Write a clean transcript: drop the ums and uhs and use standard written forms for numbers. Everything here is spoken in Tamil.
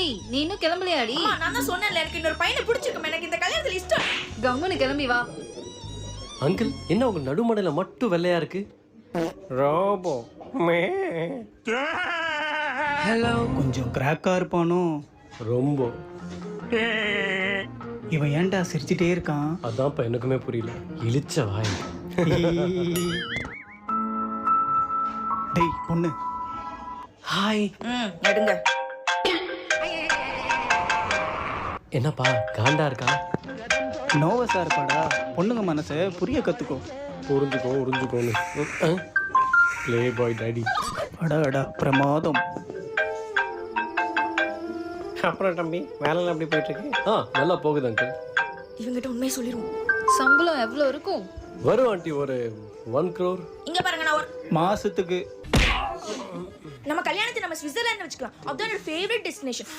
ஏய் நீ இன்னும் கிளம்பலையாடி? நான் தான் சொன்னேன்ல எனக்கு இன்னொரு பையனை பிடிச்சிருக்கும், எனக்கு இந்த கல்யாணத்துல இஷ்டம். கம்முன்னு கிளம்பி வா. அங்கிள் என்ன உங்க நடுமடையில மட்டும் வெள்ளையா இருக்கு? ரோபோ மே ஹலோ. கொஞ்சம் கிராக்கா இருப்பானோ? ரொம்ப. இவன் ஏன்டா சிரிச்சிட்டே இருக்கான்? அதான்ப்பா எனக்குமே புரியல. இழிச்ச வாய். டேய் பொண்ணு. ஹாய். எடுங்க. என்னப்பா காண்டா இருக்கா? நோவஸா இருப்பாடா. பொண்ணுங்க மனசை புரிய கத்துக்கோ. உறிஞ்சுக்கோன்னு ப்ளே பாய் டாடி. அடா பிரமாதம். அப்புறம் தம்பி வேலைலாம் எப்படி போயிட்டு இருக்கு? நல்லா போகுது அங்கிள். இவங்கிட்ட உண்மையை சொல்லிடுவோம். சம்பளம் எவ்வளவு இருக்கும்? வரும் ஆண்டி, ஒரு 1 crore. இங்க பாருங்க, நான் ஒரு மாசத்துக்கு நம்ம கல்யாணத்தை நம்ம ஸ்விட்சர்லாந்து வச்சுக்கலாம். அதுதான் என்னோட ஃபேவரட் டெஸ்டினேஷன்.